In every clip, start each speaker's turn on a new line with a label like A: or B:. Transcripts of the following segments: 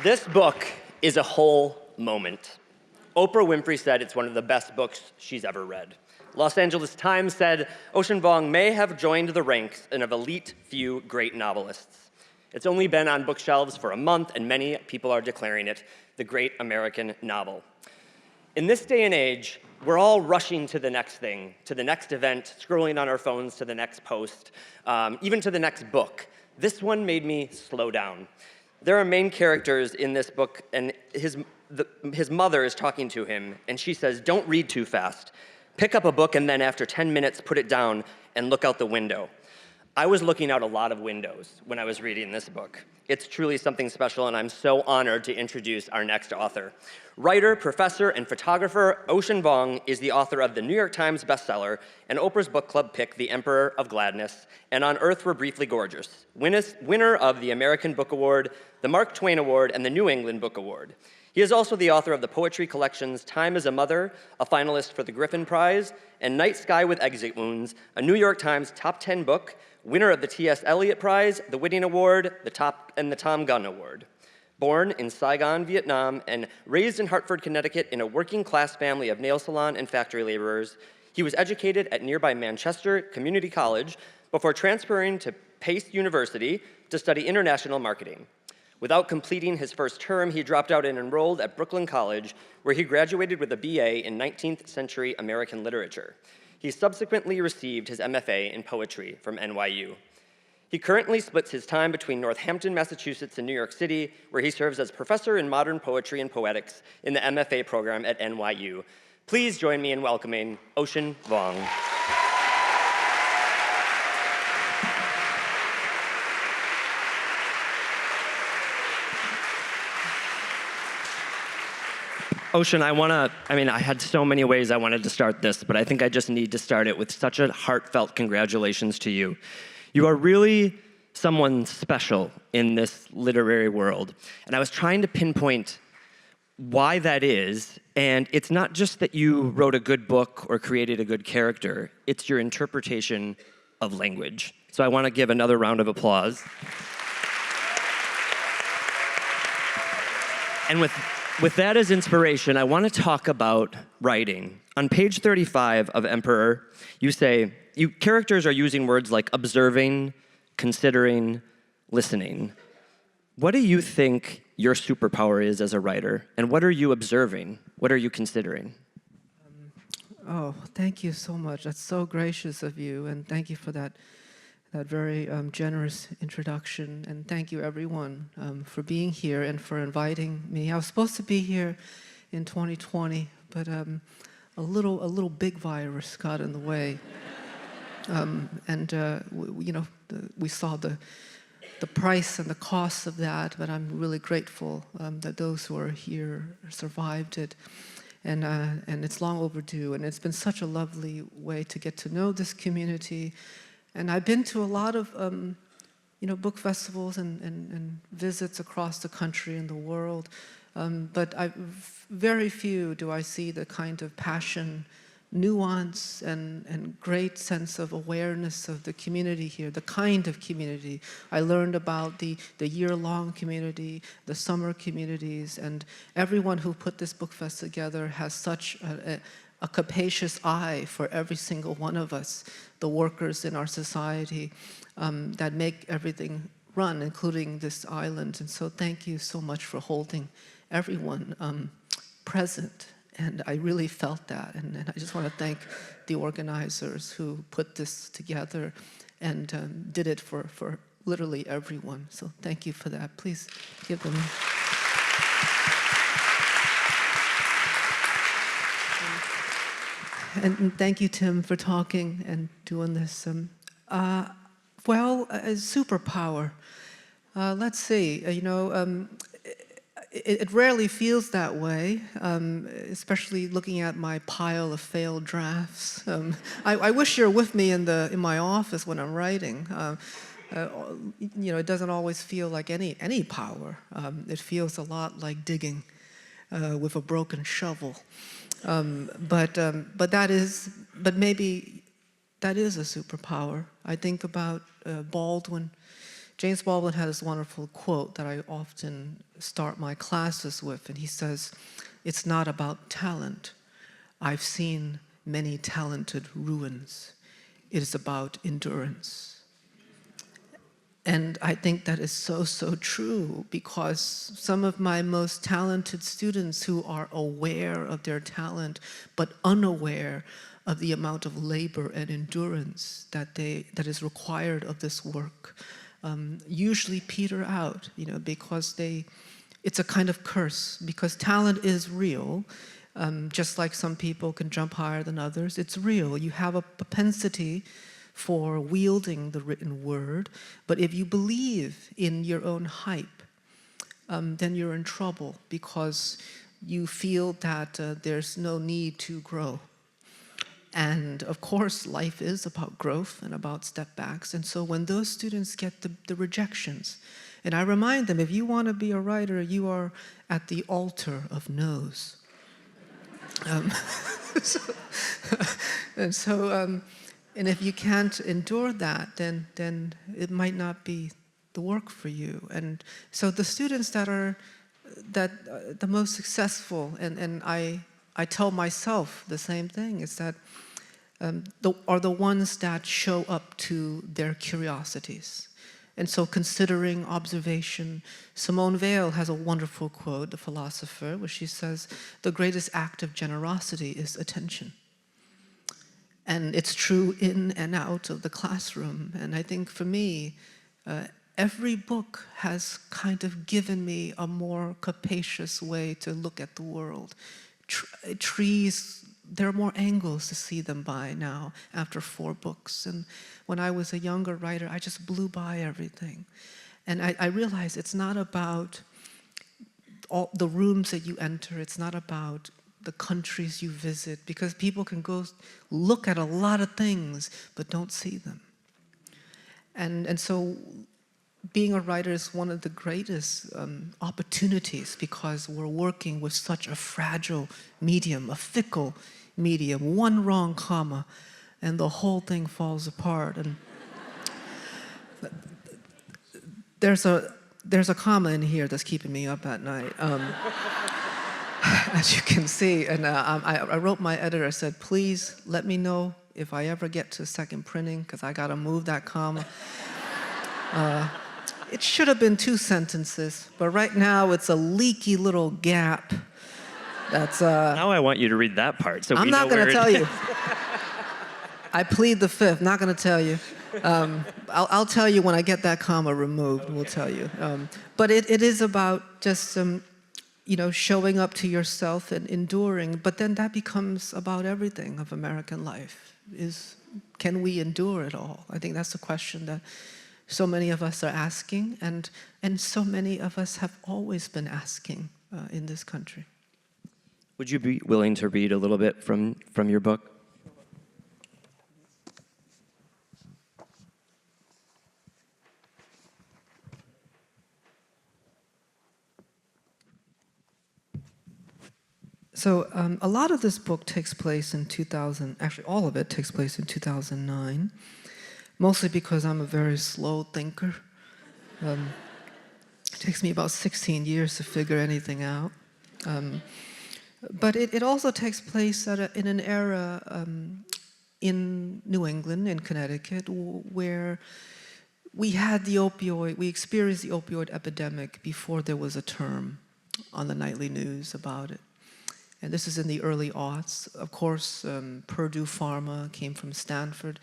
A: This book is a whole moment. Oprah Winfrey said it's one of the best books she's ever read. Los Angeles Times said Ocean Vuong may have joined the ranks of elite few great novelists. It's only been on bookshelves for a month, and many people are declaring it the great American novel. In this day and age, we're all rushing to the next thing, to the next event, scrolling on our phones to the next post, even to the next book. This one made me slow down. There are main characters in this book, and his mother is talking to him, and she says, "Don't read too fast. Pick up a book, and then after 10 minutes, put it down and look out the window." I was looking out a lot of windows when I was reading this book. It's truly something special, and I'm so honored to introduce our next author. Writer, professor, and photographer Ocean Vuong is the author of the New York Times bestseller and Oprah's book club pick, The Emperor of Gladness, and On Earth We're Briefly Gorgeous, winner of the American Book Award, the Mark Twain Award, and the New England Book Award. He is also the author of the poetry collections Time as a Mother, a finalist for the Griffin Prize, and Night Sky with Exit Wounds, a New York Times top 10 book, winner of the T.S. Eliot Prize, the Whitting Award, the Tom Gunn Award. Born in Saigon, Vietnam, and raised in Hartford, Connecticut in a working-class family of nail salon and factory laborers, he was educated at nearby Manchester Community College before transferring to Pace University to study international marketing. Without completing his first term, he dropped out and enrolled at Brooklyn College, where he graduated with a BA in 19th century American literature. He subsequently received his MFA in poetry from NYU. He currently splits his time between Northampton, Massachusetts, and New York City, where he serves as professor in modern poetry and poetics in the MFA program at NYU. Please join me in welcoming Ocean Vuong. Ocean, I had so many ways I wanted to start this, but I think I just need to start it with such a heartfelt congratulations to you. You are really someone special in this literary world. And I was trying to pinpoint why that is, and it's not just that you wrote a good book or created a good character, it's your interpretation of language. So I want to give another round of applause. And with that as inspiration, I want to talk about writing. On page 35 of Emperor, you say, characters are using words like observing, considering, listening. What do you think your superpower is as a writer? And what are you observing? What are you considering?
B: Thank you so much. That's so gracious of you, and thank you for that very generous introduction, and thank you everyone for being here and for inviting me. I was supposed to be here in 2020, but a little big virus got in the way, we saw the price and the cost of that. But I'm really grateful that those who are here survived it, and it's long overdue. And it's been such a lovely way to get to know this community. And I've been to a lot of, book festivals and visits across the country and the world, but very few do I see the kind of passion, nuance, and great sense of awareness of the community here, the kind of community. I learned about the year-long community, the summer communities, and everyone who put this book fest together has such a capacious eye for every single one of us, the workers in our society that make everything run, including this island. And so thank you so much for holding everyone present. And I really felt that. And I just want to thank the organizers who put this together and did it for literally everyone. So thank you for that. Please give them. And thank you, Tim, for talking and doing this. A superpower. Let's see. It rarely feels that way, especially looking at my pile of failed drafts. I wish you're with me in my office when I'm writing. It doesn't always feel like any power. It feels a lot like digging with a broken shovel. But maybe that is a superpower. I think about Baldwin James Baldwin had this wonderful quote that I often start my classes with, and he says, "It's not about talent. I've seen many talented ruins. It is about endurance." And I think that is so, so true, because some of my most talented students who are aware of their talent but unaware of the amount of labor and endurance that is required of this work usually peter out, because it's a kind of curse, because talent is real. Just like some people can jump higher than others, it's real. You have a propensity for wielding the written word, but if you believe in your own hype, then you're in trouble, because you feel that there's no need to grow. And of course, life is about growth and about step backs. And so when those students get the rejections, and I remind them, if you want to be a writer, you are at the altar of no's. And if you can't endure that, then it might not be the work for you. And so the students that are the most successful, and I tell myself the same thing, is that are the ones that show up to their curiosities. And so considering observation, Simone Weil has a wonderful quote, the philosopher, where she says, "The greatest act of generosity is attention." And it's true in and out of the classroom. And I think for me, every book has kind of given me a more capacious way to look at the world. Trees, there are more angles to see them by now after 4 books. And when I was a younger writer, I just blew by everything. And I realized it's not about all the rooms that you enter, it's not about the countries you visit, because people can go look at a lot of things but don't see them. And so being a writer is one of the greatest opportunities, because we're working with such a fragile medium, a fickle medium. One wrong comma and the whole thing falls apart. And there's a comma in here that's keeping me up at night. As you can see, and I wrote my editor, I said, "Please let me know if I ever get to second printing, because I got to move that comma." It should have been 2 sentences, but right now it's a leaky little gap. That's
A: Now I want you to read that part, so
B: I'm
A: we
B: not
A: know
B: going
A: where
B: to tell
A: it
B: you. I plead the fifth, not going to tell you. I'll tell you when I get that comma removed, we'll tell you. But it is about just showing up to yourself and enduring, but then that becomes about everything of American life. Can we endure it all? I think that's the question that so many of us are asking, and so many of us have always been asking in this country.
A: Would you be willing to read a little bit from your book?
B: So a lot of this book takes place in 2000, actually all of it takes place in 2009, mostly because I'm a very slow thinker. It takes me about 16 years to figure anything out. But it also takes place in an era in New England, in Connecticut, where we experienced the opioid epidemic before there was a term on the nightly news about it. And this is in the early aughts. Of course, Purdue Pharma came from Stanford.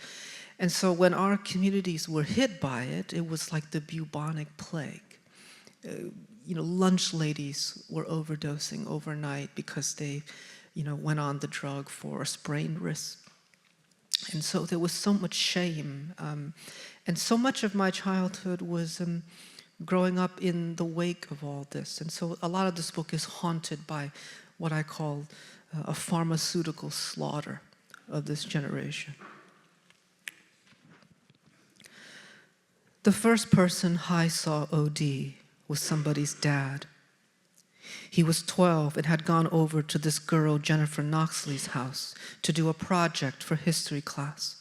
B: And so when our communities were hit by it, it was like the bubonic plague. Lunch ladies were overdosing overnight because they, went on the drug for a sprained wrist. And so there was so much shame. And so much of my childhood was growing up in the wake of all this. And so a lot of this book is haunted by what I call a pharmaceutical slaughter of this generation. The first person I saw OD was somebody's dad. He was 12 and had gone over to this girl, Jennifer Knoxley's house, to do a project for history class.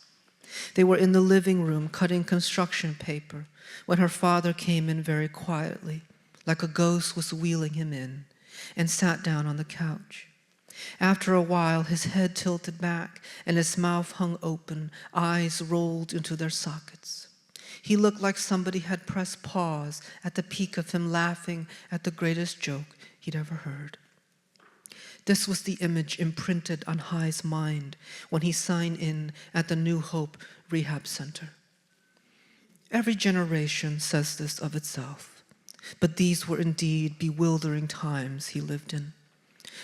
B: They were in the living room cutting construction paper when her father came in very quietly, like a ghost was wheeling him in, and sat down on the couch. After a while, his head tilted back and his mouth hung open, eyes rolled into their sockets. He looked like somebody had pressed pause at the peak of him laughing at the greatest joke he'd ever heard. This was the image imprinted on Hai's mind when he signed in at the New Hope Rehab Center. Every generation says this of itself, but these were indeed bewildering times he lived in.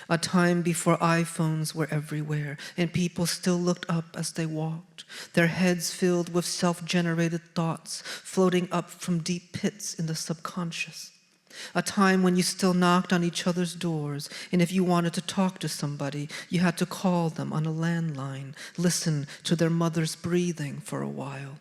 B: A time before iPhones were everywhere and people still looked up as they walked, their heads filled with self-generated thoughts floating up from deep pits in the subconscious. A time when you still knocked on each other's doors, and if you wanted to talk to somebody, you had to call them on a landline, listen to their mother's breathing for a while.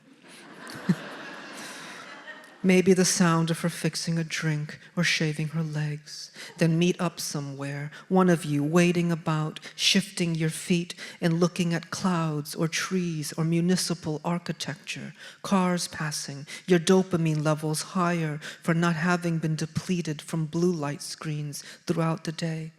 B: Maybe the sound of her fixing a drink or shaving her legs. Then meet up somewhere, one of you waiting about, shifting your feet and looking at clouds or trees or municipal architecture, cars passing, your dopamine levels higher for not having been depleted from blue light screens throughout the day.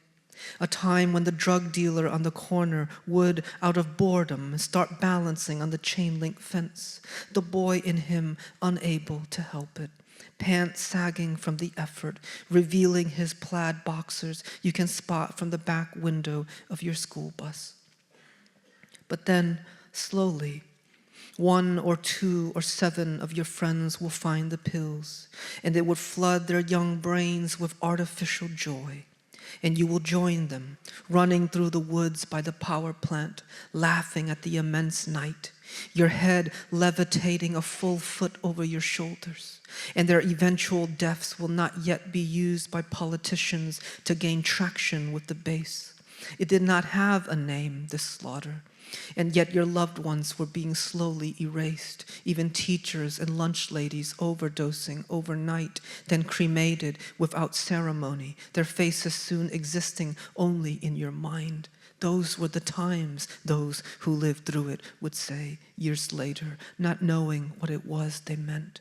B: A time when the drug dealer on the corner would, out of boredom, start balancing on the chain link fence, the boy in him unable to help it, pants sagging from the effort, revealing his plaid boxers you can spot from the back window of your school bus. But then, slowly, 1 or 2 or 7 of your friends will find the pills, and it would flood their young brains with artificial joy. And you will join them, running through the woods by the power plant, laughing at the immense night, your head levitating a full foot over your shoulders. And their eventual deaths will not yet be used by politicians to gain traction with the base. It did not have a name, this slaughter. And yet your loved ones were being slowly erased, even teachers and lunch ladies overdosing overnight, then cremated without ceremony, their faces soon existing only in your mind. Those were the times, those who lived through it would say years later, not knowing what it was they meant.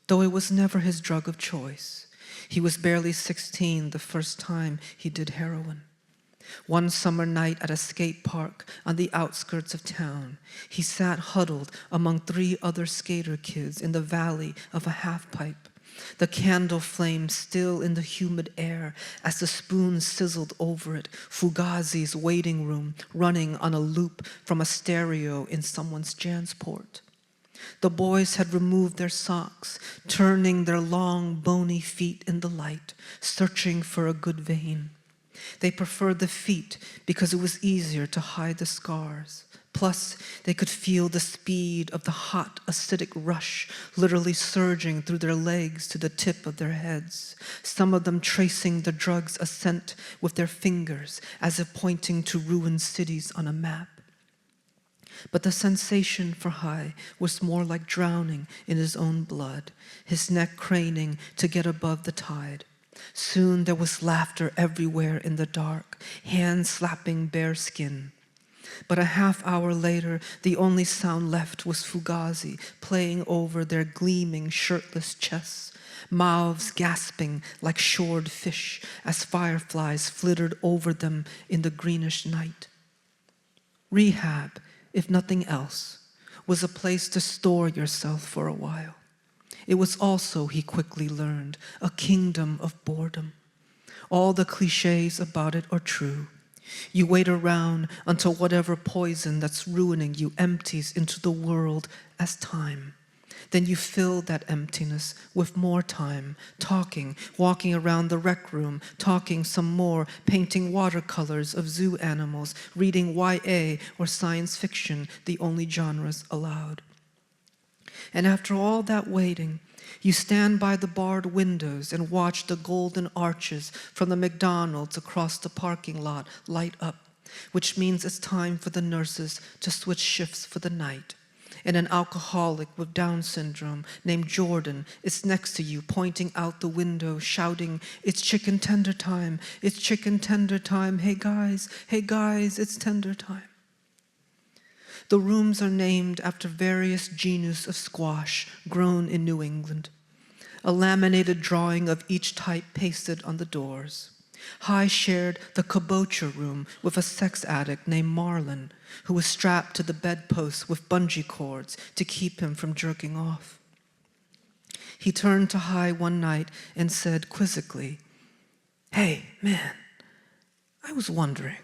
B: Though it was never his drug of choice, he was barely 16 the first time he did heroin. One summer night at a skate park on the outskirts of town, he sat huddled among 3 other skater kids in the valley of a half-pipe, the candle flame still in the humid air as the spoon sizzled over it, Fugazi's waiting room running on a loop from a stereo in someone's Jansport. The boys had removed their socks, turning their long, bony feet in the light, searching for a good vein. They preferred the feet because it was easier to hide the scars. Plus, they could feel the speed of the hot, acidic rush literally surging through their legs to the tip of their heads, some of them tracing the drug's ascent with their fingers as if pointing to ruined cities on a map. But the sensation for Hai was more like drowning in his own blood, his neck craning to get above the tide. Soon there was laughter everywhere in the dark, hands slapping bare skin. But a half hour later, the only sound left was Fugazi playing over their gleaming, shirtless chests, mouths gasping like shored fish as fireflies flittered over them in the greenish night. Rehab, if nothing else, was a place to store yourself for a while. It was also, he quickly learned, a kingdom of boredom. All the cliches about it are true. You wait around until whatever poison that's ruining you empties into the world as time. Then you fill that emptiness with more time, talking, walking around the rec room, talking some more, painting watercolors of zoo animals, reading YA or science fiction, the only genres allowed. And after all that waiting, you stand by the barred windows and watch the golden arches from the McDonald's across the parking lot light up, which means it's time for the nurses to switch shifts for the night. And an alcoholic with Down syndrome named Jordan is next to you, pointing out the window, shouting, "It's chicken tender time, it's chicken tender time, hey guys, it's tender time." The rooms are named after various genus of squash grown in New England. A laminated drawing of each type pasted on the doors. High shared the kabocha room with a sex addict named Marlon, who was strapped to the bedpost with bungee cords to keep him from jerking off. He turned to Hai one night and said quizzically, "Hey, man, I was wondering,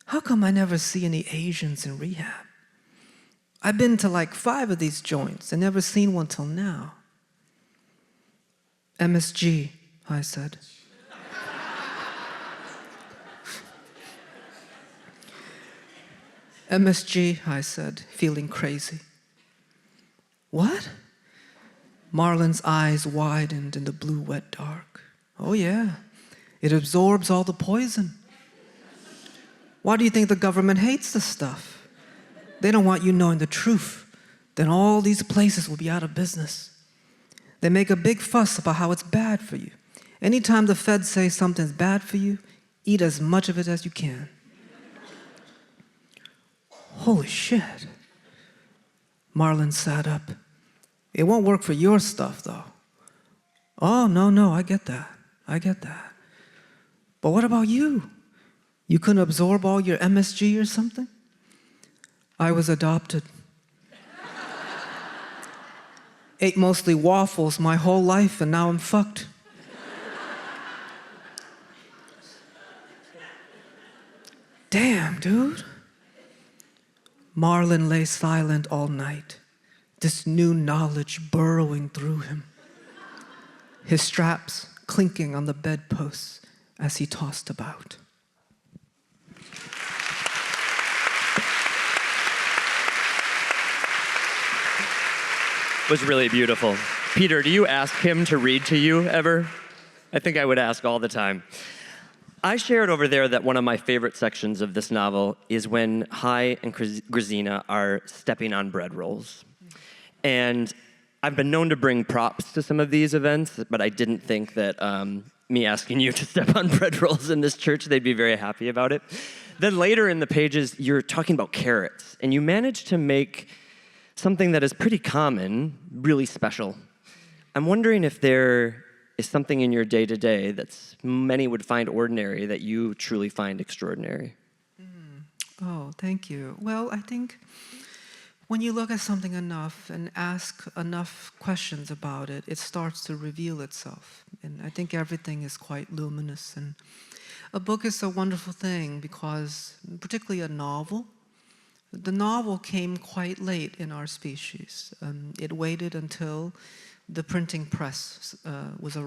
B: how come I never see any Asians in rehab? I've been to like 5 of these joints and never seen one till now." "MSG," I said. "MSG," I said, feeling crazy. "What?" Marlon's eyes widened in the blue wet dark. "Oh yeah, it absorbs all the poison. Why do you think the government hates this stuff? They don't want you knowing the truth. Then all these places will be out of business. They make a big fuss about how it's bad for you. Anytime the feds say something's bad for you, eat as much of it as you can." "Holy shit." Marlon sat up. "It won't work for your stuff, though." "Oh, no, I get that. But what about you? You couldn't absorb all your MSG or something?" "I was adopted. Ate mostly waffles my whole life, and now I'm fucked." "Damn, dude." Marlon lay silent all night, this new knowledge burrowing through him, his straps clinking on the bedposts as he tossed about.
A: Was really beautiful. Peter, do you ask him to read to you ever? I think I would ask all the time. I shared over there that one of my favorite sections of this novel is when Hai and Grazina are stepping on bread rolls. And I've been known to bring props to some of these events, but I didn't think that me asking you to step on bread rolls in this church, they'd be very happy about it. Then later in the pages, you're talking about carrots, and you managed to make something that is pretty common really special. I'm wondering if there is something in your day-to-day that many would find ordinary that you truly find extraordinary.
B: Oh, thank you. Well, I think when you look at something enough and ask enough questions about it, it starts to reveal itself. And I think everything is quite luminous. And a book is a wonderful thing because, particularly a novel, the novel came quite late in our species. It waited until the printing press was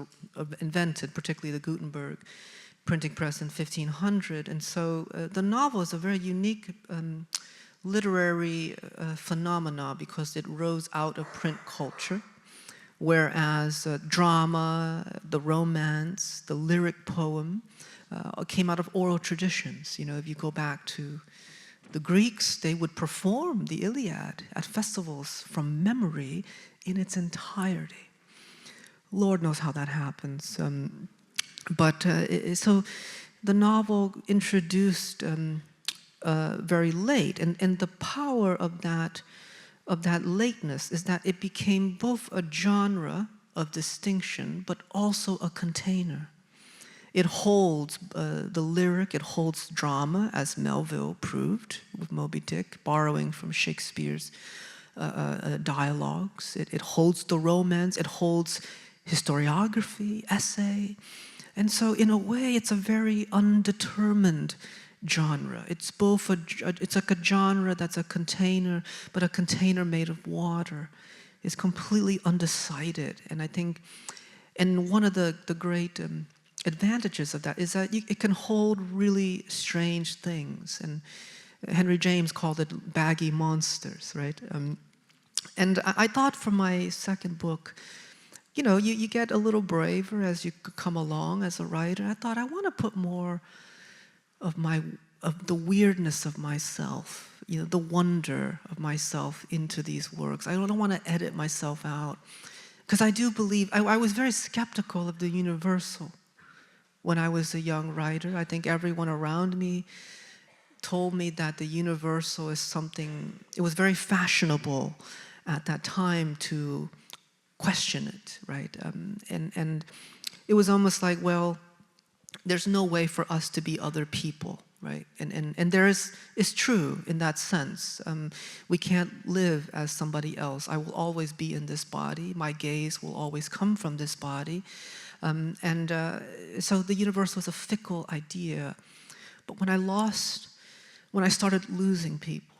B: invented, particularly the Gutenberg printing press in 1500. And so the novel is a very unique literary phenomena because it rose out of print culture, whereas drama, the romance, the lyric poem came out of oral traditions. You know, if you go back to the Greeks, they would perform the Iliad at festivals from memory in its entirety. Lord knows how that happens. So the novel introduced very late, and the power of that lateness is that it became both a genre of distinction, but also a container. It holds the lyric, it holds drama, as Melville proved with Moby Dick, borrowing from Shakespeare's dialogues. It holds the romance, it holds historiography, essay. And so in a way, it's a very undetermined genre. It's both it's like a genre that's a container, but a container made of water. It's completely undecided. And I think, and one of the great advantages of that is that it can hold really strange things. And Henry James called it baggy monsters, right? And I thought for my second book, you know, you get a little braver as you come along as a writer. I thought I want to put more of the weirdness of myself, you know, the wonder of myself into these works. I don't want to edit myself out, because I do believe I was very skeptical of the universal when I was a young writer. I think everyone around me told me that the universal is something, it was very fashionable at that time to question it, right? And it was almost like, well, there's no way for us to be other people, right? And there is, it's true in that sense. We can't live as somebody else. I will always be in this body. My gaze will always come from this body. So the universe was a fickle idea. But when I started losing people,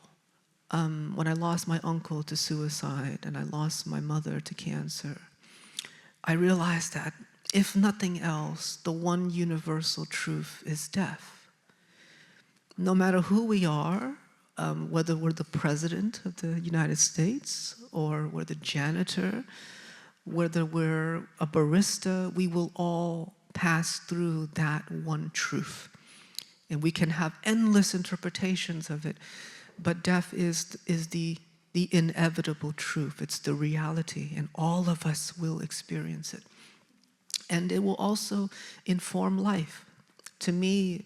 B: when I lost my uncle to suicide and I lost my mother to cancer, I realized that if nothing else, the one universal truth is death. No matter who we are, whether we're the president of the United States or we're the janitor, whether we're a barista, we will all pass through that one truth. And we can have endless interpretations of it, but death is the inevitable truth. It's the reality, and all of us will experience it. And it will also inform life. To me,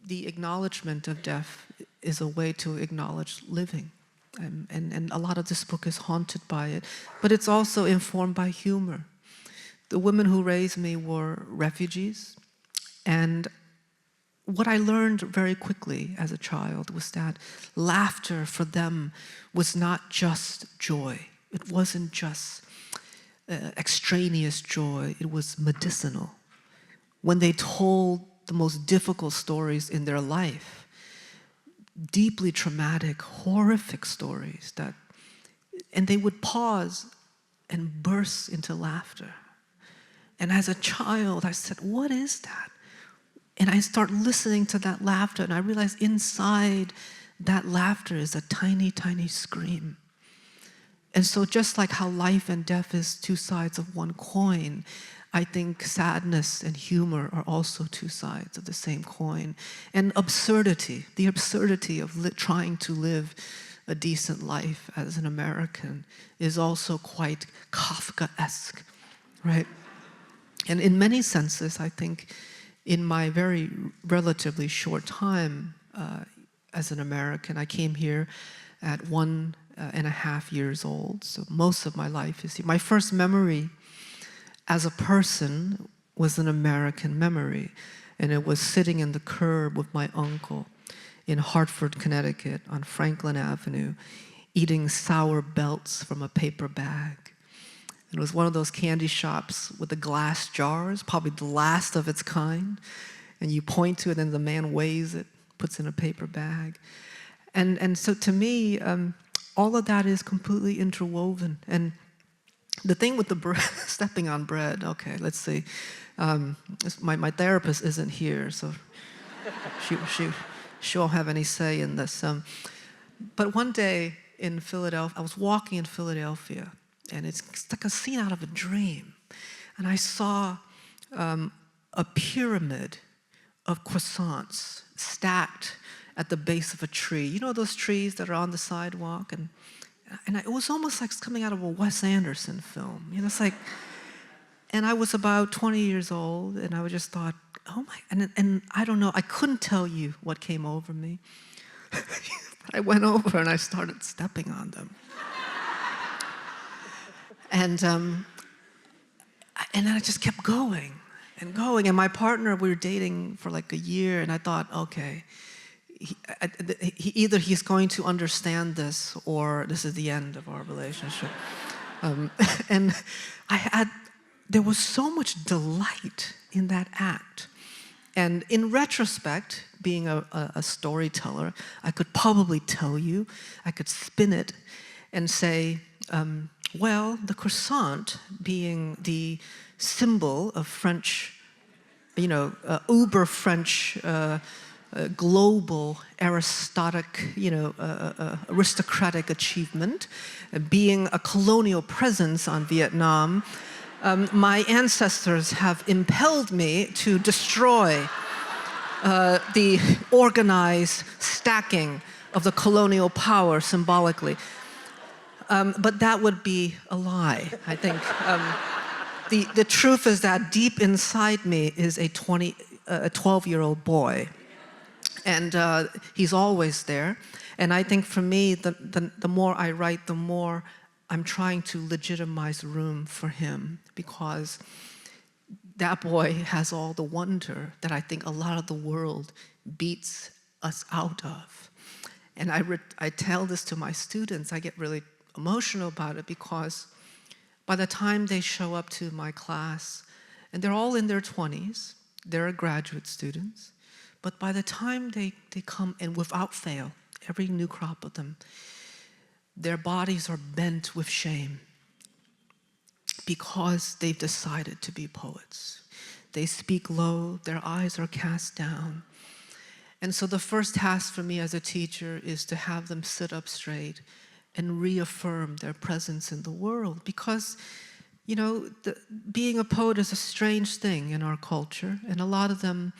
B: the acknowledgement of death is a way to acknowledge living. And a lot of this book is haunted by it, but it's also informed by humor. The women who raised me were refugees, and what I learned very quickly as a child was that laughter for them was not just joy. It wasn't just extraneous joy, it was medicinal. When they told the most difficult stories in their life, deeply traumatic, horrific stories, and they would pause and burst into laughter. And as a child, I said, what is that? And I start listening to that laughter, and I realize inside that laughter is a tiny, tiny scream. And so just like how life and death is two sides of one coin, I think sadness and humor are also two sides of the same coin. And absurdity, the absurdity of trying to live a decent life as an American is also quite Kafkaesque, right? And in many senses, I think, in my very relatively short time as an American, I came here at 1.5 years old, so most of my life is here. My first memory as a person was an American memory, and it was sitting in the curb with my uncle in Hartford, Connecticut, on Franklin Avenue, eating sour belts from a paper bag. It was one of those candy shops with the glass jars, probably the last of its kind, and you point to it and the man weighs it, puts it in a paper bag. And so to me, all of that is completely interwoven. And the thing with the bread, stepping on bread, okay, let's see. My therapist isn't here, so she won't have any say in this. But one day in Philadelphia, I was walking in Philadelphia, and it's like a scene out of a dream. And I saw a pyramid of croissants stacked at the base of a tree. You know those trees that are on the sidewalk? And it was almost like coming out of a Wes Anderson film. You know, it's like, and I was about 20 years old, and I just thought, oh my, and I don't know, I couldn't tell you what came over me. I went over and I started stepping on them. And then I just kept going and going. And my partner, we were dating for like a year, and I thought, okay, either he's going to understand this or this is the end of our relationship. And there was so much delight in that act. And in retrospect, being a storyteller, I could probably tell you, I could spin it and say, well, the croissant being the symbol of French, uber French, global, aristocratic achievement, being a colonial presence on Vietnam, my ancestors have impelled me to destroy the organized stacking of the colonial power symbolically. But that would be a lie, I think. The truth is that deep inside me is a 12-year-old boy And he's always there. And I think for me, the more I write, the more I'm trying to legitimize room for him, because that boy has all the wonder that I think a lot of the world beats us out of. And I tell this to my students. I get really emotional about it, because by the time they show up to my class, and they're all in their 20s, they're graduate students, but by the time they come, and without fail, every new crop of them, their bodies are bent with shame because they've decided to be poets. They speak low, their eyes are cast down. And so the first task for me as a teacher is to have them sit up straight and reaffirm their presence in the world. Because, you know, being a poet is a strange thing in our culture, and a lot of them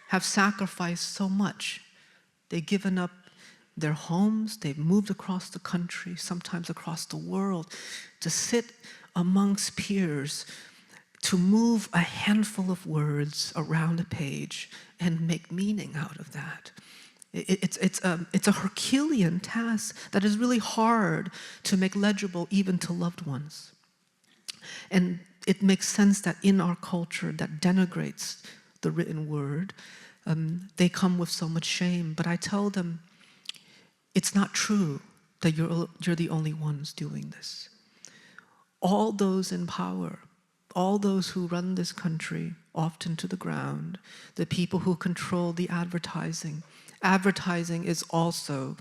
B: have sacrificed so much. They've given up their homes, they've moved across the country, sometimes across the world, to sit amongst peers, to move a handful of words around a page and make meaning out of that. It's a Herculean task that is really hard to make legible even to loved ones. And it makes sense that in our culture that denigrates the written word, they come with so much shame. But I tell them, it's not true that you're the only ones doing this. All those in power, all those who run this country, often to the ground, the people who control the advertising. Advertising is also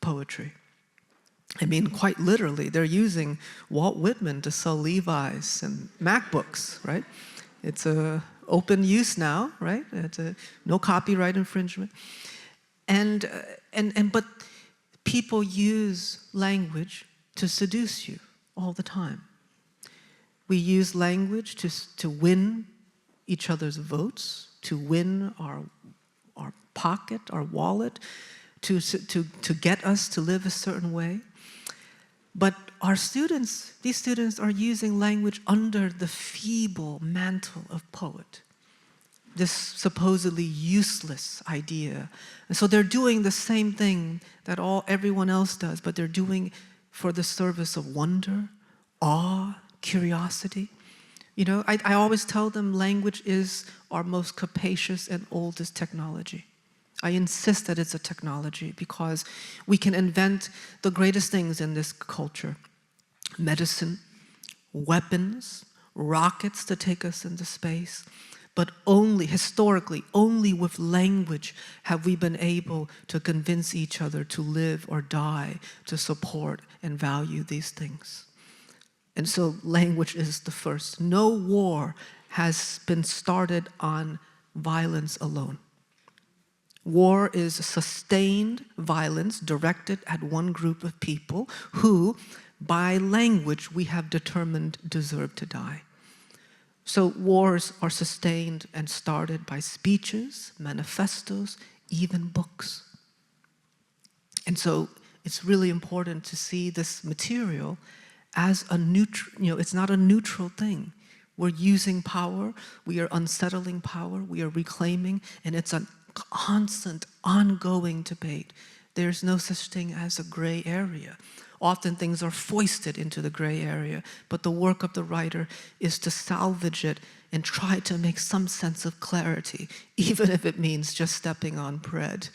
B: poetry. I mean, quite literally, they're using Walt Whitman to sell Levi's and MacBooks, right? It's a open use now, right? It's no copyright infringement. But people use language to seduce you all the time. We use language to win each other's votes, to win our pocket, our wallet, to get us to live a certain way. But our students, these students are using language under the feeble mantle of poet, this supposedly useless idea. And so they're doing the same thing that everyone else does, but they're doing for the service of wonder, awe, curiosity. You know, I always tell them language is our most capacious and oldest technology. I insist that it's a technology because we can invent the greatest things in this culture. Medicine, weapons, rockets to take us into space. But historically, only with language have we been able to convince each other to live or die, to support and value these things. And so language is the first. No war has been started on violence alone. War is sustained violence directed at one group of people who, by language, we have determined deserve to die. So wars are sustained and started by speeches, manifestos, even books. And so it's really important to see this material as a neutral, it's not a neutral thing. We're using power, we are unsettling power, we are reclaiming, and it's a constant, ongoing debate. There's no such thing as a gray area. Often things are foisted into the gray area, but the work of the writer is to salvage it and try to make some sense of clarity, even if it means just stepping on bread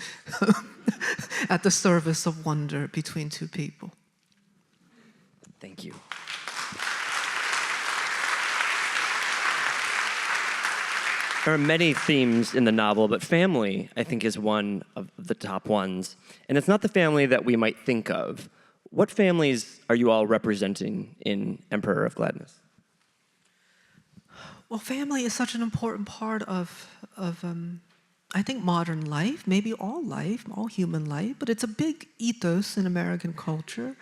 B: at the service of wonder between two people.
A: Thank you. There are many themes in the novel, but family, I think, is one of the top ones. And it's not the family that we might think of. What families are you all representing in Emperor of Gladness?
B: Well, family is such an important part of I think, modern life, maybe all human life, but it's a big ethos in American culture.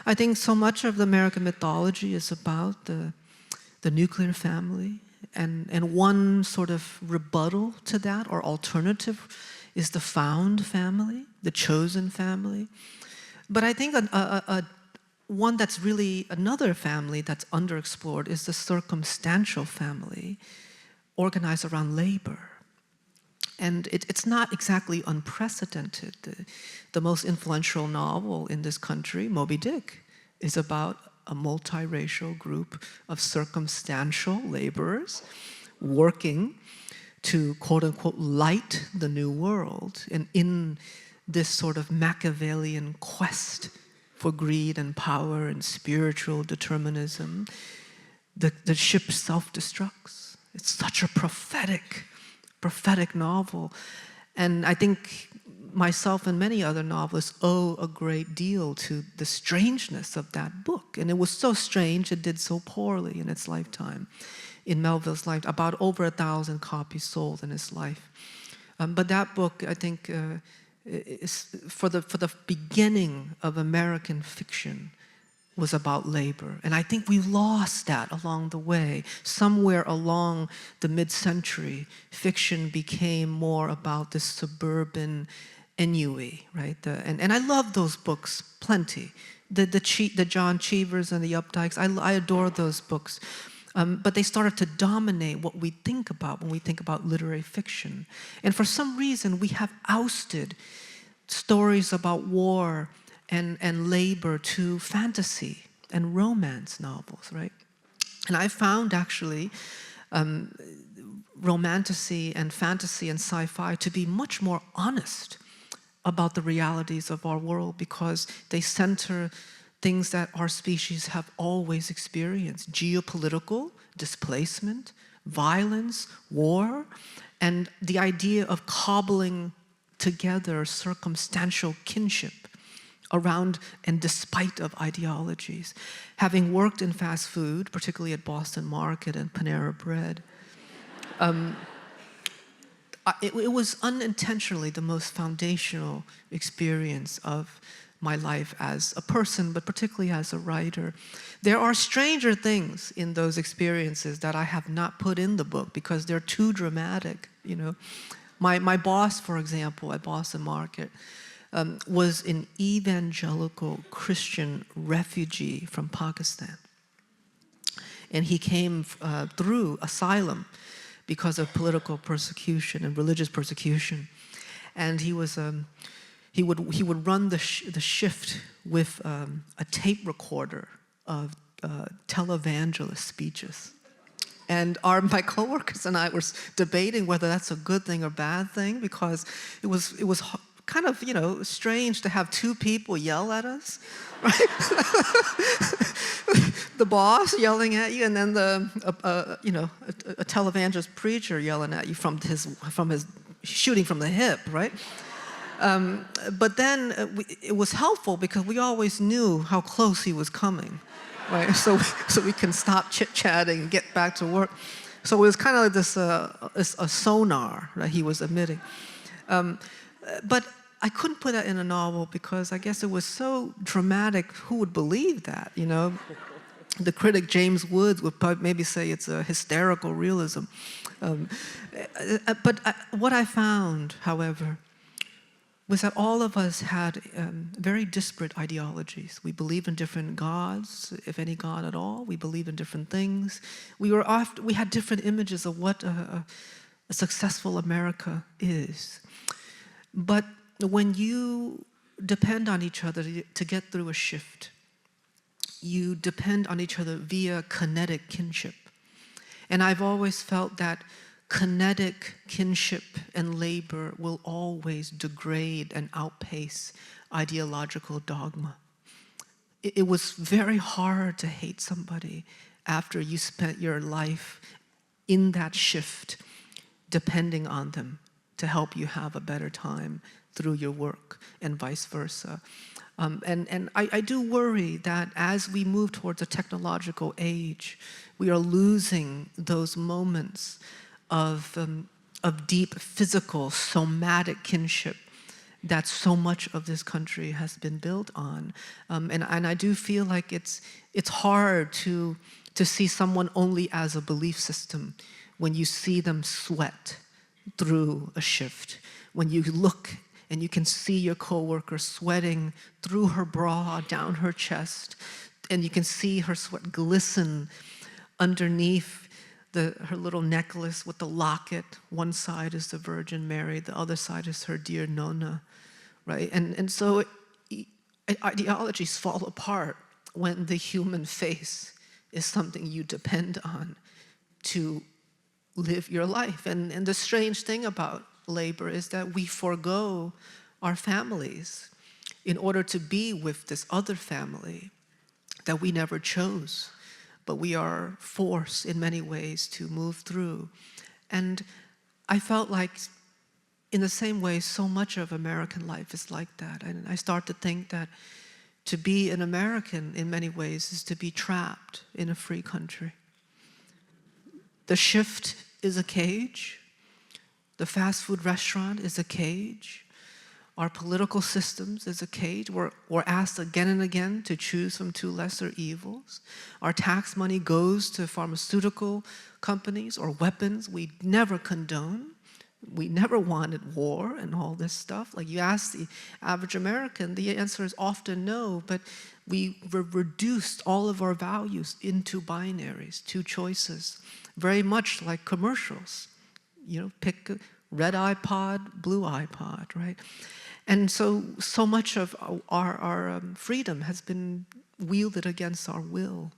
B: I think so much of the American mythology is about the nuclear family, and one sort of rebuttal to that, or alternative, is the found family, the chosen family. But I think one that's really another family that's underexplored is the circumstantial family, organized around labor. And it's not exactly unprecedented. The most influential novel in this country, Moby Dick, is about a multiracial group of circumstantial laborers working to, quote unquote, light the new world. And in this sort of Machiavellian quest for greed and power and spiritual determinism, the ship self-destructs. It's such a prophetic novel. And I think myself and many other novelists owe a great deal to the strangeness of that book. And it was so strange, it did so poorly in its lifetime. In Melville's life, about over 1,000 copies sold in his life. But that book, I think, is for the beginning of American fiction, was about labor. And I think we lost that along the way. Somewhere along the mid-century, fiction became more about this suburban ennui, right? And I love those books plenty. The John Cheevers and the Updikes, I adore those books. But they started to dominate what we think about when we think about literary fiction. And for some reason, we have ousted stories about war and labor to fantasy and romance novels, right? And I found actually romantasy and fantasy and sci-fi to be much more honest about the realities of our world, because they center things that our species have always experienced: geopolitical displacement, violence, war, and the idea of cobbling together circumstantial kinship around and despite of ideologies. Having worked in fast food, particularly at Boston Market and Panera Bread, it was unintentionally the most foundational experience of my life as a person, but particularly as a writer. There are stranger things in those experiences that I have not put in the book because they're too dramatic, you know. My boss, for example, at Boston Market, was an evangelical Christian refugee from Pakistan. And he came through asylum because of political persecution and religious persecution. And he was he would run the shift with a tape recorder of televangelist speeches. And my coworkers and I were debating whether that's a good thing or bad thing, because it was kind of, you know, strange to have two people yell at us, right? The boss yelling at you, and then a televangelist preacher yelling at you from his shooting from the hip, right? But then it was helpful because we always knew how close he was coming, right? So we can stop chit-chatting and get back to work. So it was kind of like this a sonar that he was emitting. But I couldn't put that in a novel because I guess it was so dramatic. Who would believe that, you know? The critic James Woods would probably maybe say it's a hysterical realism. But what I found, however, was that all of us had very disparate ideologies. We believed in different gods, if any god at all. We believed in different things. We had different images of what a successful America is. But when you depend on each other to get through a shift, you depend on each other via kinetic kinship. And I've always felt that kinetic kinship and labor will always degrade and outpace ideological dogma. It was very hard to hate somebody after you spent your life in that shift, depending on them to help you have a better time through your work, and vice versa. And I do worry that as we move towards a technological age, we are losing those moments of deep physical, somatic kinship that so much of this country has been built on. And I do feel like it's hard to see someone only as a belief system when you see them sweat through a shift, when you look and you can see your coworker sweating through her bra, down her chest, and you can see her sweat glisten underneath her little necklace with the locket. One side is the Virgin Mary, the other side is her dear Nonna, right? And so ideologies fall apart when the human face is something you depend on to live your life. And the strange thing about labor is that we forego our families in order to be with this other family that we never chose, but we are forced in many ways to move through. And I felt like, in the same way, so much of American life is like that. And I start to think that to be an American, in many ways, is to be trapped in a free country. The shift is a cage. The fast food restaurant is a cage. Our political systems is a cage. We're asked again and again to choose from two lesser evils. Our tax money goes to pharmaceutical companies or weapons we never condone. We never wanted war and all this stuff. Like, you ask the average American, the answer is often no, but we reduced all of our values into binaries, two choices, very much like commercials. You know, pick a red iPod, blue iPod, right? And so much of our freedom has been wielded against our will.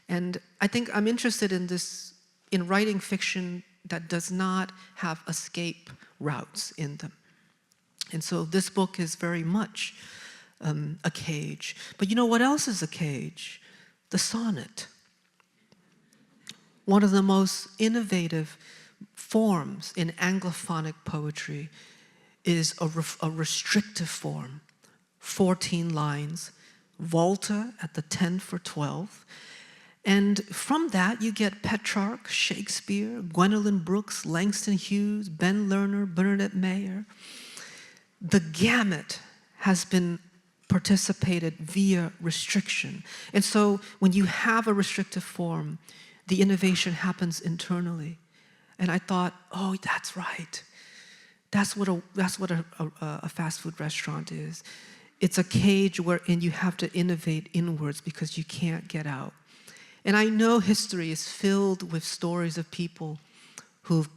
B: And I think I'm interested in this, in writing fiction that does not have escape routes in them. And so this book is very much a cage. But you know what else is a cage? The sonnet. One of the most innovative forms in Anglophonic poetry is a restrictive form, 14 lines, volta at the 10 for 12. And from that, you get Petrarch, Shakespeare, Gwendolyn Brooks, Langston Hughes, Ben Lerner, Bernadette Mayer. The gamut has been participated via restriction. And so when you have a restrictive form, the innovation happens internally. And I thought, oh, that's right. That's what a fast food restaurant is. It's a cage wherein you have to innovate inwards because you can't get out. And I know history is filled with stories of people who've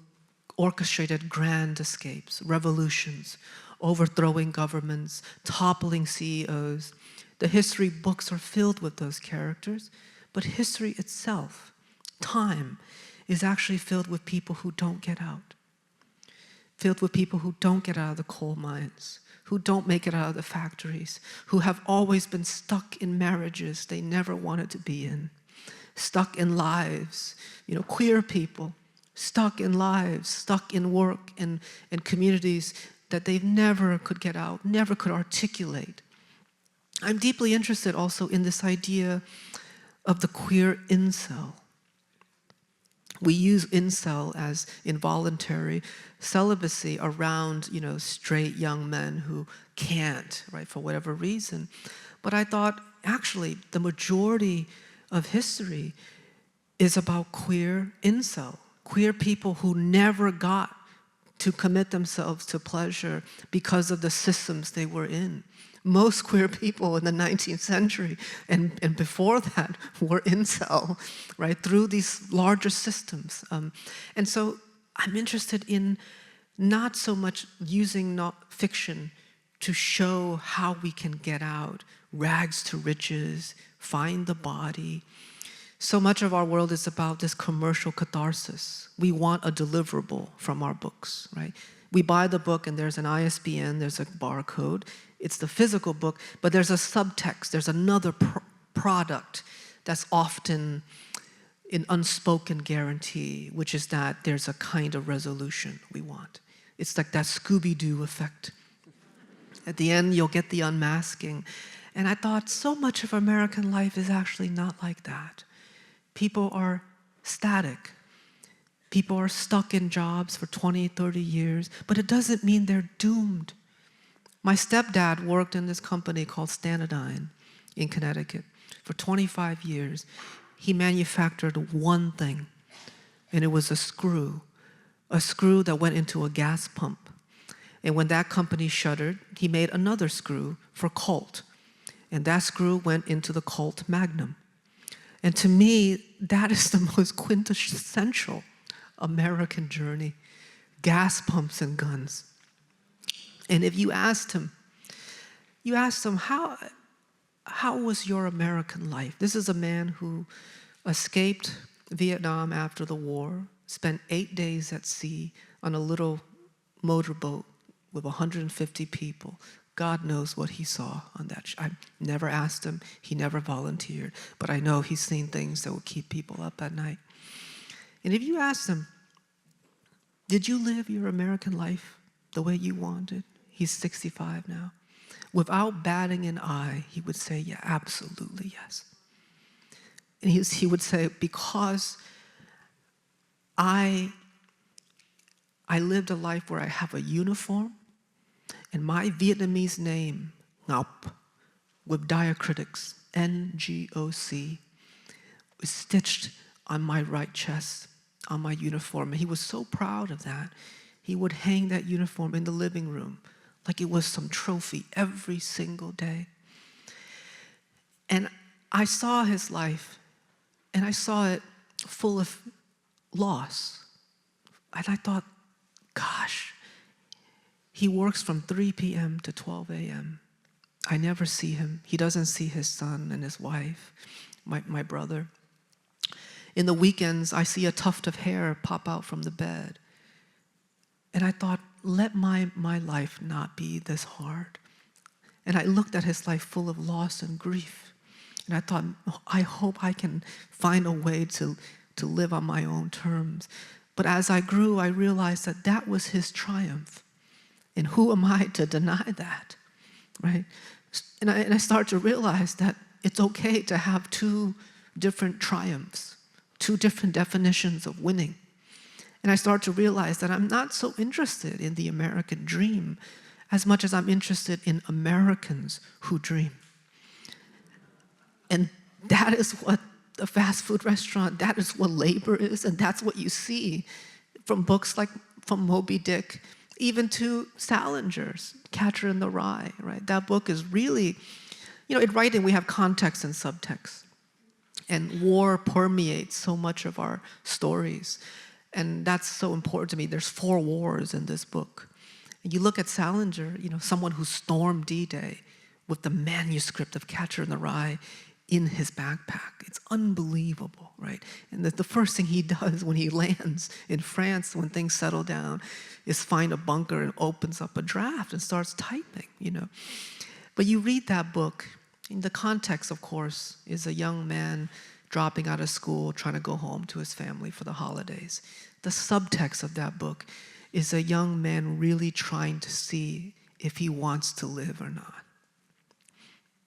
B: orchestrated grand escapes, revolutions, overthrowing governments, toppling CEOs. The history books are filled with those characters, but history itself, time, is actually filled with people who don't get out. Filled with people who don't get out of the coal mines, who don't make it out of the factories, who have always been stuck in marriages they never wanted to be in, stuck in lives, queer people, stuck in lives, stuck in work and communities that they never could get out, never could articulate. I'm deeply interested also in this idea of the queer incel. We use incel as involuntary celibacy around, straight young men who can't, right, for whatever reason. But I thought, actually, the majority of history is about queer incel, queer people who never got to commit themselves to pleasure because of the systems they were in. Most queer people in the 19th century and before that were incel, right, through these larger systems. And so I'm interested in not so much using fiction to show how we can get out, rags to riches, find the body. So much of our world is about this commercial catharsis. We want a deliverable from our books, right? We buy the book and there's an ISBN, there's a barcode. It's the physical book, but there's a subtext. There's another product that's often an unspoken guarantee, which is that there's a kind of resolution we want. It's like that Scooby-Doo effect. At the end, you'll get the unmasking. And I thought, so much of American life is actually not like that. People are static. People are stuck in jobs for 20, 30 years, but it doesn't mean they're doomed. My stepdad worked in this company called Stanadyne in Connecticut for 25 years. He manufactured one thing, and it was a screw that went into a gas pump. And when that company shuttered, he made another screw for Colt, and that screw went into the Colt Magnum. And to me, that is the most quintessential American journey. Gas pumps and guns. And if you asked him, how was your American life? This is a man who escaped Vietnam after the war, spent 8 days at sea on a little motorboat with 150 people. God knows what he saw on that. I never asked him. He never volunteered. But I know he's seen things that will keep people up at night. And if you asked him, did you live your American life the way you wanted? He's 65 now. Without batting an eye, he would say, yeah, absolutely yes. And he would say, because I lived a life where I have a uniform, and my Vietnamese name, Ngọc, with diacritics, N-G-O-C, was stitched on my right chest, on my uniform. And he was so proud of that. He would hang that uniform in the living room like it was some trophy every single day. And I saw his life, and I saw it full of loss. And I thought, gosh, he works from 3 p.m. to 12 a.m. I never see him. He doesn't see his son and his wife, my brother. In the weekends, I see a tuft of hair pop out from the bed. And I thought, let my life not be this hard. And I looked at his life full of loss and grief. And I thought, I hope I can find a way to live on my own terms. But as I grew, I realized that that was his triumph. And who am I to deny that, right? And I started to realize that it's okay to have two different triumphs, two different definitions of winning. And I started to realize that I'm not so interested in the American dream as much as I'm interested in Americans who dream. And that is what a fast food restaurant, that is what labor is, and that's what you see from books like from Moby Dick, even to Salinger's Catcher in the Rye, right? That book is really, in writing we have context and subtext. And war permeates so much of our stories. And that's so important to me. There's 4 wars in this book. And you look at Salinger, someone who stormed D-Day with the manuscript of Catcher in the Rye in his backpack. It's unbelievable, right? And the first thing he does when he lands in France, when things settle down, is find a bunker and opens up a draft and starts typing, But you read that book, in the context, of course, is a young man dropping out of school, trying to go home to his family for the holidays. The subtext of that book is a young man really trying to see if he wants to live or not.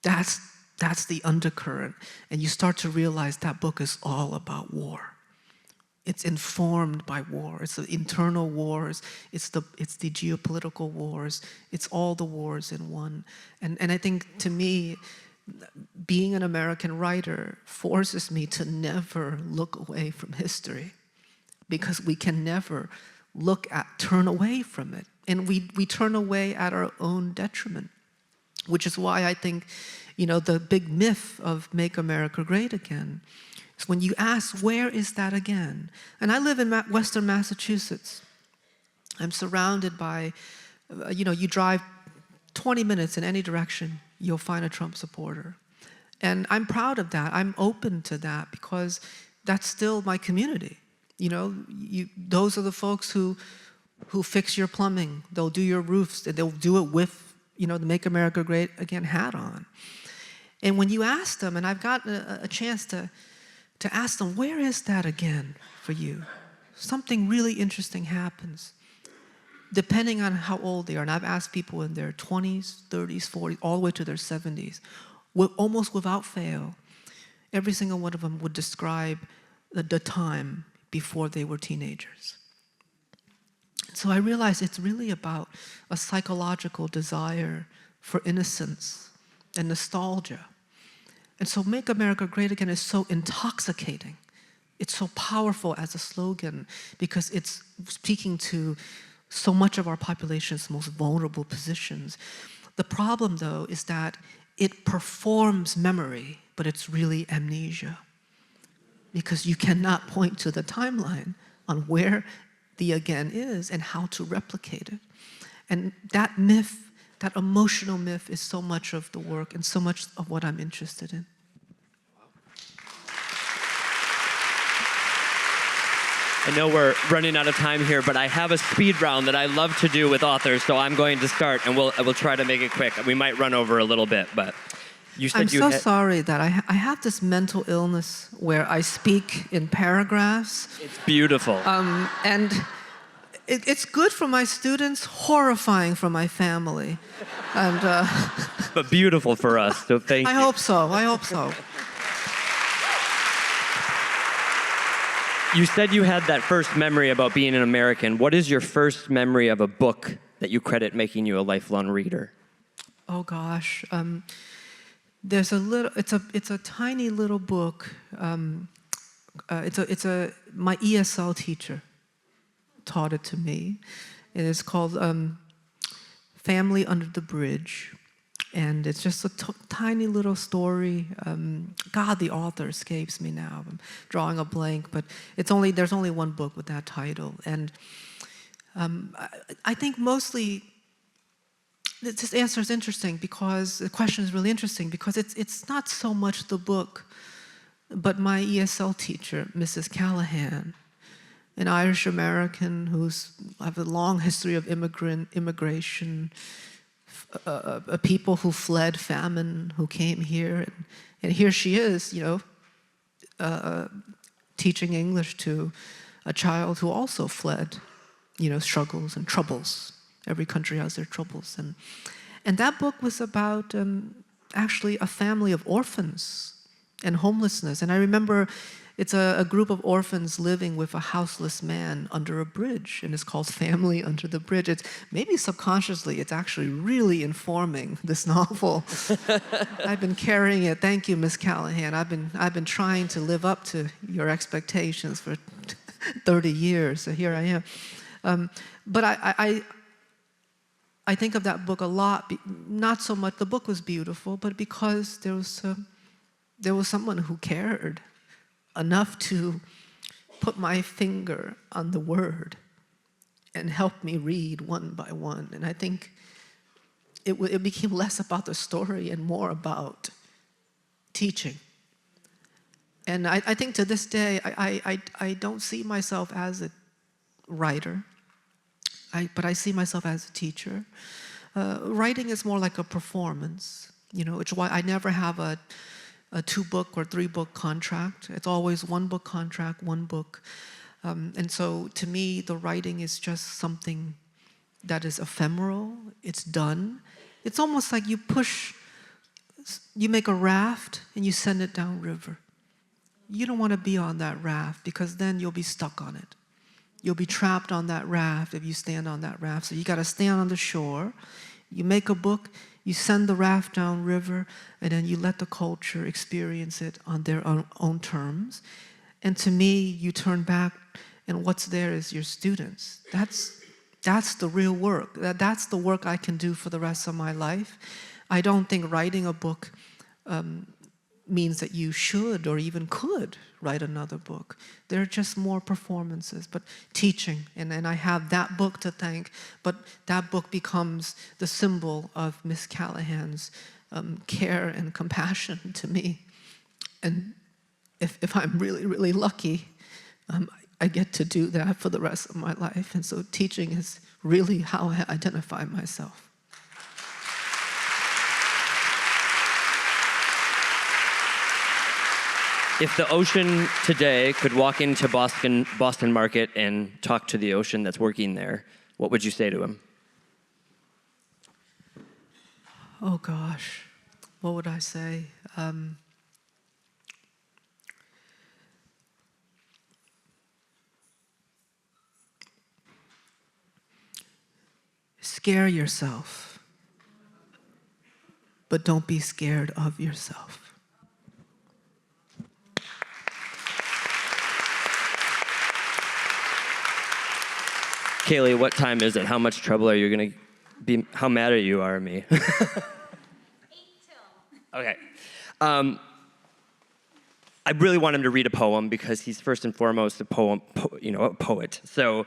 B: That's the undercurrent. And you start to realize that book is all about war. It's informed by war. It's the internal wars. It's the geopolitical wars. It's all the wars in one. And I think, to me, being an American writer forces me to never look away from history, because we can never turn away from it. And we turn away at our own detriment, which is why I think, the big myth of Make America Great Again is when you ask, where is that again? And I live in Western Massachusetts. I'm surrounded by, you drive 20 minutes in any direction, you'll find a Trump supporter. And I'm proud of that. I'm open to that because that's still my community. Those are the folks who fix your plumbing. They'll do your roofs. They'll do it with, the Make America Great Again hat on. And when you ask them, and I've gotten a chance to ask them, where is that again for you? Something really interesting happens. Depending on how old they are, and I've asked people in their 20s, 30s, 40s, all the way to their 70s, almost without fail, every single one of them would describe the time before they were teenagers. So I realized it's really about a psychological desire for innocence and nostalgia. And so Make America Great Again is so intoxicating. It's so powerful as a slogan because it's speaking to so much of our population's most vulnerable positions. The problem, though, is that it performs memory, but it's really amnesia. because you cannot point to the timeline on where the again is and how to replicate it. And that myth, that emotional myth, is so much of the work and so much of what I'm interested in.
A: I know we're running out of time here, but I have a speed round that I love to do with authors, so I'm going to start, and we'll try to make it quick. We might run over a little bit, but you said
B: I'm so sorry that I have this mental illness where I speak in paragraphs.
A: It's beautiful.
B: And it's good for my students, horrifying for my family. And,
A: but beautiful for us, so thank you.
B: I hope so, I hope so.
A: You said you had that first memory about being an American. What is your first memory of a book that you credit making you a lifelong reader?
B: Oh gosh, there's a little. It's a tiny little book. My ESL teacher taught it to me. It is called "Family Under the Bridge," and it's just a tiny little story. God, the author escapes me now. I'm drawing a blank, but there's only one book with that title. And I think mostly this answer is interesting because the question is really interesting because it's not so much the book, but my ESL teacher, Mrs. Callahan, an Irish American who's have a long history of immigration. People who fled famine, who came here, and here she is, teaching English to a child who also fled, struggles and troubles. Every country has their troubles, and that book was about actually a family of orphans and homelessness. And I remember it's a group of orphans living with a houseless man under a bridge, and it's called Family Under the Bridge. It's maybe subconsciously, it's actually really informing this novel. I've been carrying it. Thank you, Ms. Callahan. I've been trying to live up to your expectations for 30 years, so here I am. But I think of that book a lot, not so much, the book was beautiful, but because there was someone who cared enough to put my finger on the word and help me read one by one. And I think it became less about the story and more about teaching. And I think to this day, I don't see myself as a writer, but I see myself as a teacher. Writing is more like a performance, which is why I never have a 2-book or 3-book contract. It's always 1-book contract, 1 book. And so to me, the writing is just something that is ephemeral. It's done. It's almost like you make a raft and you send it downriver. You don't want to be on that raft because then you'll be stuck on it. You'll be trapped on that raft if you stand on that raft. So you got to stand on the shore. You make a book, you send the raft downriver, and then you let the culture experience it on their own terms. And to me, you turn back, and what's there is your students. That's the real work. That's the work I can do for the rest of my life. I don't think writing a book means that you should or even could write another book. They're just more performances, but teaching, and I have that book to thank, but that book becomes the symbol of Miss Callahan's care and compassion to me. And if I'm really, really lucky, I get to do that for the rest of my life. And so teaching is really how I identify myself.
A: If the ocean today could walk into Boston Market and talk to the ocean that's working there, what would you say to him?
B: Oh gosh, what would I say? Scare yourself, but don't be scared of yourself.
A: Kaylee, what time is it? How much trouble are you going to be? How mad are you at me?
C: 8 till.
A: Okay. I really want him to read a poem because he's first and foremost a poet. So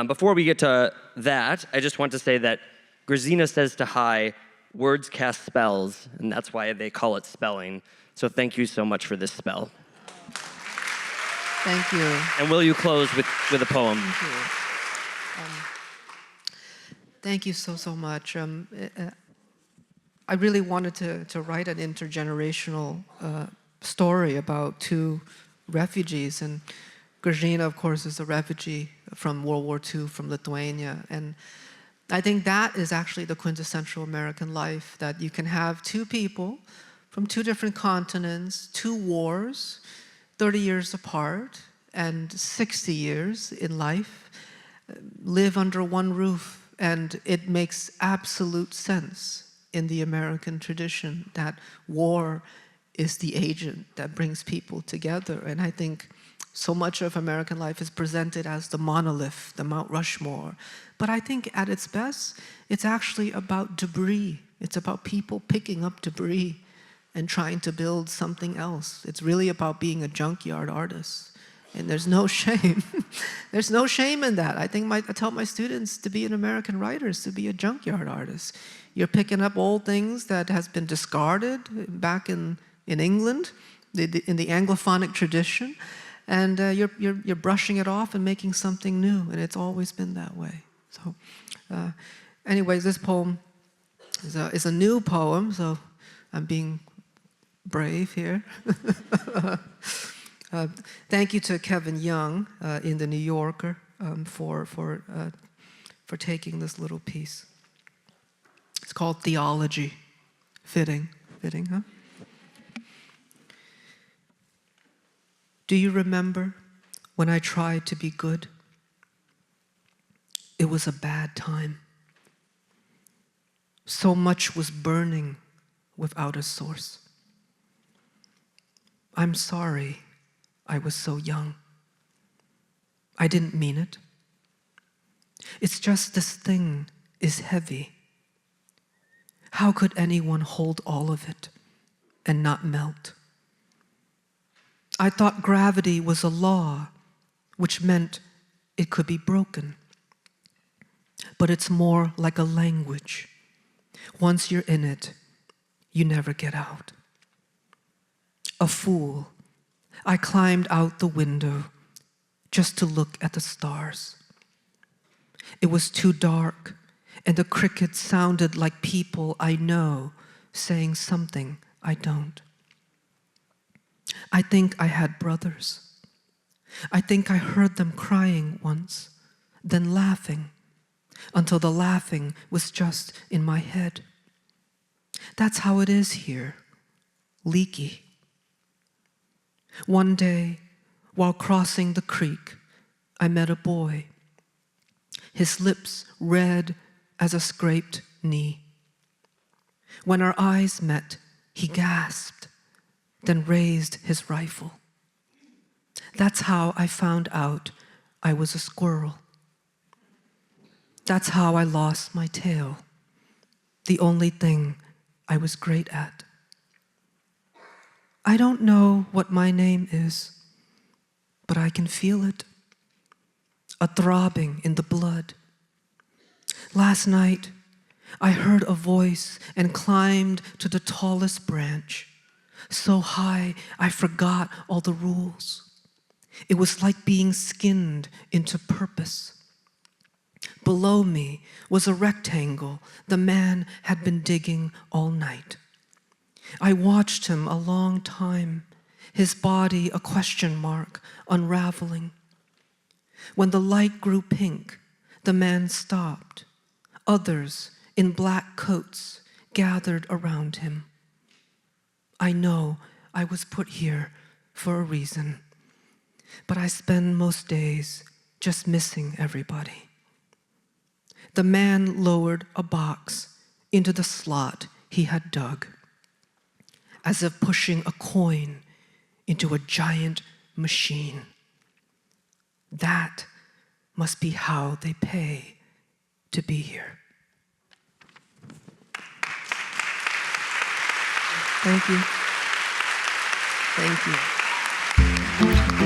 A: before we get to that, I just want to say that Grazina says to Hi, words cast spells, and that's why they call it spelling. So thank you so much for this spell.
B: Thank you.
A: And will you close with a poem?
B: Thank you. Thank you so much. I really wanted to write an intergenerational story about two refugees, and Grazina, of course, is a refugee from World War II, from Lithuania, and I think that is actually the quintessential American life, that you can have two people from two different continents, two wars, 30 years apart, and 60 years in life, live under one roof, and it makes absolute sense in the American tradition that war is the agent that brings people together. And I think so much of American life is presented as the monolith, the Mount Rushmore. But I think at its best, it's actually about debris. It's about people picking up debris and trying to build something else. It's really about being a junkyard artist. And there's no shame. There's no shame in that. I tell my students to be an American writer is to be a junkyard artist. You're picking up old things that has been discarded back in England, in the Anglophonic tradition, and you're brushing it off and making something new, and it's always been that way. So, anyways, this poem is a new poem, so I'm being brave here. Thank you to Kevin Young in the New Yorker for taking this little piece. It's called Theology. Fitting, huh? Do you remember when I tried to be good? It was a bad time. So much was burning without a source. I'm sorry I was so young. I didn't mean it. It's just this thing is heavy. How could anyone hold all of it and not melt? I thought gravity was a law, which meant it could be broken. But it's more like a language. Once you're in it, you never get out. A fool, I climbed out the window just to look at the stars. It was too dark, and the crickets sounded like people I know saying something I don't. I think I had brothers. I think I heard them crying once, then laughing, until the laughing was just in my head. That's how it is here, leaky. One day, while crossing the creek, I met a boy, his lips red as a scraped knee. When our eyes met, he gasped, then raised his rifle. That's how I found out I was a squirrel. That's how I lost my tail, the only thing I was great at. I don't know what my name is, but I can feel it, a throbbing in the blood. Last night, I heard a voice and climbed to the tallest branch, so high I forgot all the rules. It was like being skinned into purpose. Below me was a rectangle the man had been digging all night. I watched him a long time, his body a question mark unraveling. When the light grew pink, the man stopped. Others in black coats gathered around him. I know I was put here for a reason, but I spend most days just missing everybody. The man lowered a box into the slot he had dug, as if pushing a coin into a giant machine. That must be how they pay to be here. Thank you. Thank you. you.